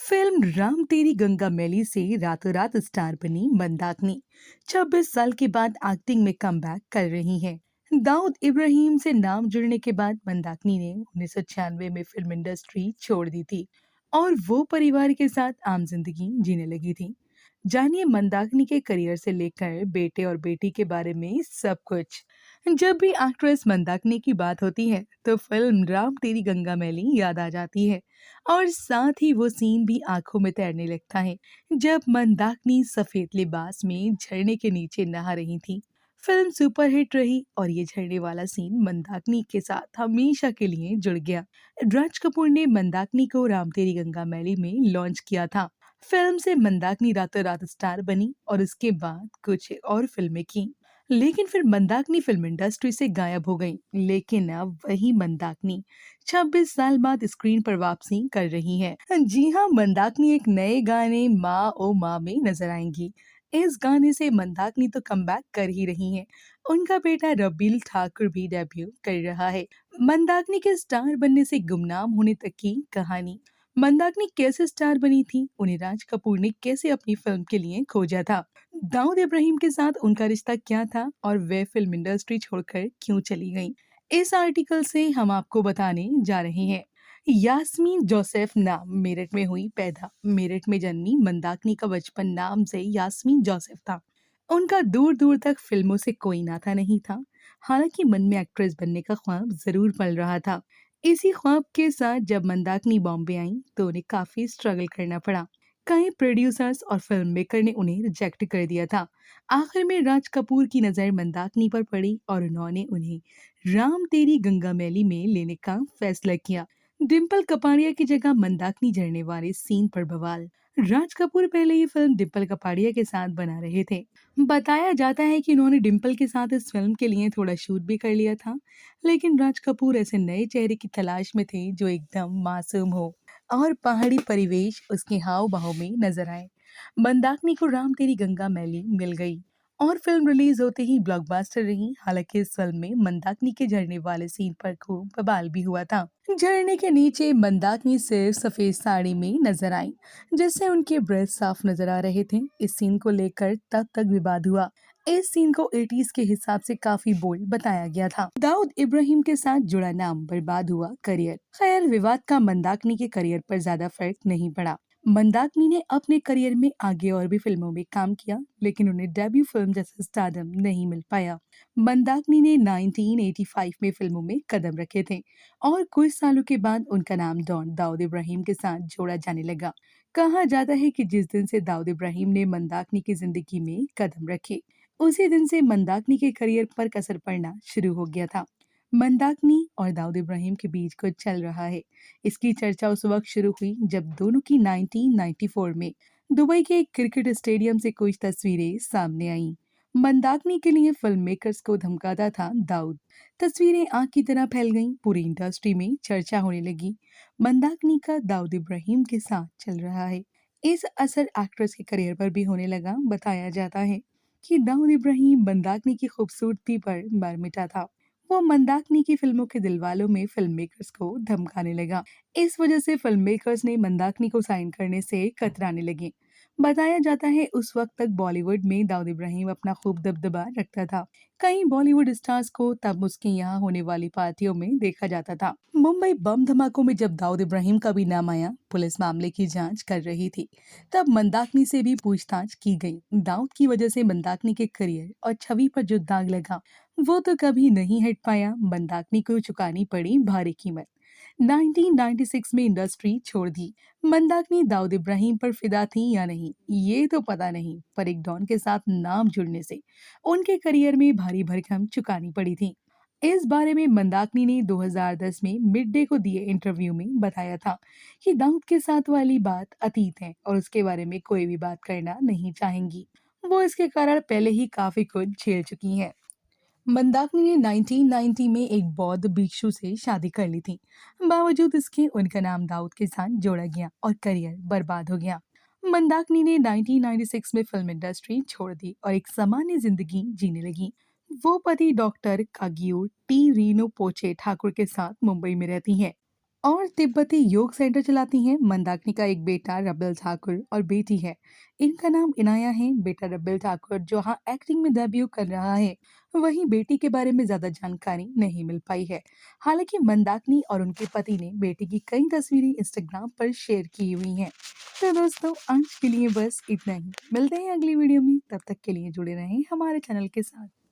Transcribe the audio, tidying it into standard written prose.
Film Ram तेरी गंगा मैली से रातों रात स्टार बनी मंदाकिनी 26 साल के बाद एक्टिंग में कमबैक कर रही हैं। दाऊद इब्राहिम से नाम जुड़ने के बाद मंदाकिनी ने 1996 में फिल्म इंडस्ट्री छोड़ दी थी और वो परिवार के साथ आम जिंदगी जीने लगी थी। जानिए मंदाकिनी के करियर से लेकर बेटे और बेटी के बारे में सब कुछ। जब भी एक्ट्रेस मंदाकिनी की बात होती है तो फिल्म राम तेरी गंगा मैली याद आ जाती है और साथ ही वो सीन भी आंखों में तैरने लगता है जब मंदाकिनी सफेद लिबास में झरने के नीचे नहा रही थी। फिल्म सुपरहिट रही और ये झरने वाला सीन मंदाकिनी के साथ हमेशा के लिए जुड़ गया। राज कपूर ने मंदाकिनी को राम तेरी गंगा मैली में लॉन्च किया था। फिल्म से मंदाकिनी रातों रात स्टार बनी और उसके बाद कुछ और फिल्में की, लेकिन फिर मंदाकिनी फिल्म इंडस्ट्री से गायब हो गई। लेकिन अब वही मंदाकिनी 26 साल बाद स्क्रीन पर वापसी कर रही है। जी हाँ, मंदाकिनी एक नए गाने माँ ओ माँ में नजर आएंगी। इस गाने से मंदाकिनी तो कमबैक कर ही रही हैं। उनका बेटा रबील ठाकुर भी डेब्यू कर रहा है। मंदाकिनी के स्टार बनने से गुमनाम होने तक की कहानी। मंदाकिनी कैसे स्टार बनी थी, उन्हें राज कपूर ने कैसे अपनी फिल्म के लिए खोजा था, दाऊद इब्राहिम के साथ उनका रिश्ता क्या था और वे फिल्म इंडस्ट्री छोड़कर क्यों चली गईं, इस आर्टिकल से हम आपको बताने जा रहे हैं। यास्मीन जोसेफ नाम मेरठ में हुई पैदा। मेरठ में जन्मी मंदाकिनी का बचपन नाम से यास्मीन जोसेफ था। उनका दूर दूर तक फिल्मों से कोई नाता नहीं था। हालांकि मन में एक्ट्रेस बनने का ख्वाब जरूर पल रहा था। इसी ख्वाब के साथ जब मंदाकिनी बॉम्बे आई तो उन्हें काफी स्ट्रगल करना पड़ा। कई प्रोड्यूसर्स और फिल्म मेकर ने उन्हें रिजेक्ट कर दिया था। आखिर में राज कपूर की नजर मंदाकिनी पर पड़ी और उन्होंने उन्हें राम तेरी गंगा मैली में लेने का फैसला किया। डिम्पल कपाड़िया की जगह मंदाकिनी झरने वाले सीन पर बवाल। राज कपूर पहले ये फिल्म डिम्पल कपाड़िया के साथ बना रहे थे। बताया जाता है कि उन्होंने डिम्पल के साथ इस फिल्म के लिए थोड़ा शूट भी कर लिया था, लेकिन राज कपूर ऐसे नए चेहरे की तलाश में थे जो एकदम मासूम हो और पहाड़ी परिवेश उसके हाव भाव में नजर आए। मंदाकिनी को राम तेरी गंगा मैली मिल गई और फिल्म रिलीज होते ही ब्लॉकबस्टर रही। हालांकि इस फिल्म में मंदाकिनी के झरने वाले सीन पर खूब बवाल भी हुआ था। झरने के नीचे मंदाकिनी सिर्फ सफेद साड़ी में नजर आई, जिससे उनके ब्रेस्ट साफ नजर आ रहे थे। इस सीन को लेकर तब तक विवाद हुआ। इस सीन को 80s के हिसाब से काफी बोल्ड बताया गया था। दाऊद इब्राहिम के साथ जुड़ा नाम बर्बाद हुआ करियर। खैर, विवाद का मंदाकिनी के करियर पर ज्यादा फर्क नहीं पड़ा। मंदाकिनी ने अपने करियर में आगे और भी फिल्मों में काम किया, लेकिन उन्हें डेब्यू फिल्म जैसा स्टारडम नहीं मिल पाया। मंदाकिनी ने 1985 में फिल्मों में कदम रखे थे और कुछ सालों के बाद उनका नाम डॉन दाऊद इब्राहिम के साथ जोड़ा जाने लगा। कहा जाता है कि जिस दिन से दाऊद इब्राहिम ने मंदाकिनी की जिंदगी में कदम रखे, उसी दिन से मंदाकिनी के करियर पर असर पड़ना शुरू हो गया था। मंदाकिनी और दाऊद इब्राहिम के बीच कुछ चल रहा है। इसकी चर्चा उस वक्त शुरू हुई जब दोनों की 1994 में दुबई के एक क्रिकेट स्टेडियम से कुछ तस्वीरें सामने आईं। मंदाकिनी के लिए फिल्म मेकर्स को धमकाता था दाऊद। तस्वीरें आग की तरह फैल गईं, पूरी इंडस्ट्री में चर्चा होने लगी। मंदाकिनी का दाऊद इब्राहिम के साथ चल रहा है। इस असर एक्ट्रेस के करियर पर भी होने लगा। बताया जाता है कि दाऊद इब्राहिम मंदाकिनी की खूबसूरती पर मर मिटा था। वो मंदाकिनी की फिल्मों के दिलवालों में फिल्म मेकर्स को धमकाने लगा। इस वजह से फिल्म मेकर्स ने मंदाकिनी को साइन करने से कतराने लगे। बताया जाता है उस वक्त तक बॉलीवुड में दाऊद इब्राहिम अपना खूब दबदबा रखता था। कई बॉलीवुड स्टार्स को तब उसके यहाँ होने वाली पार्टियों में देखा जाता था। मुंबई बम धमाकों में जब दाऊद इब्राहिम का भी नाम आया, पुलिस मामले की जांच कर रही थी। तब मंदाकिनी से भी पूछताछ की गई। दाऊद की वजह से मंदाकिनी के करियर और छवि पर जो दाग लगा, वो तो कभी नहीं हट पाया। मंदाकिनी को चुकानी पड़ी भारी कीमत। 1996 में इंडस्ट्री छोड़ दी। मंदाकिनी दाऊद इब्राहिम पर फिदा थी या नहीं, ये तो पता नहीं, पर एक डॉन के साथ नाम जुड़ने से उनके करियर में भारी भरकम चुकानी पड़ी थी। इस बारे में मंदाकिनी ने 2010 में मिड डे को दिए इंटरव्यू में बताया था कि दाऊद के साथ वाली बात अतीत है और उसके बारे में कोई भी बात करना नहीं चाहेंगी। वो इसके कारण पहले ही काफी कुछ झेल चुकी हैं। मंदाकिनी ने 1990 में एक बौद्ध भिक्षु से शादी कर ली थी। बावजूद इसके उनका नाम दाऊद के साथ जोड़ा गया और करियर बर्बाद हो गया। मंदाकिनी ने 1996 में फिल्म इंडस्ट्री छोड़ दी और एक सामान्य जिंदगी जीने लगी। वो पति डॉक्टर कागियो टी रीनो पोचे ठाकुर के साथ मुंबई में रहती हैं और तिब्बती योग सेंटर चलाती हैं। मंदाकिनी का एक बेटा रबिल ठाकुर और बेटी है। इनका नाम इनाया है। बेटा रबिल ठाकुर जहाँ एक्टिंग में डेब्यू कर रहा है, वहीं बेटी के बारे में ज्यादा जानकारी नहीं मिल पाई है। हालांकि मंदाकिनी और उनके पति ने बेटी की कई तस्वीरें इंस्टाग्राम पर शेयर की हुई हैं। तो दोस्तों, आज के लिए बस इतना ही। मिलते हैं अगली वीडियो में, तब तक के लिए जुड़े रहें हमारे चैनल के साथ।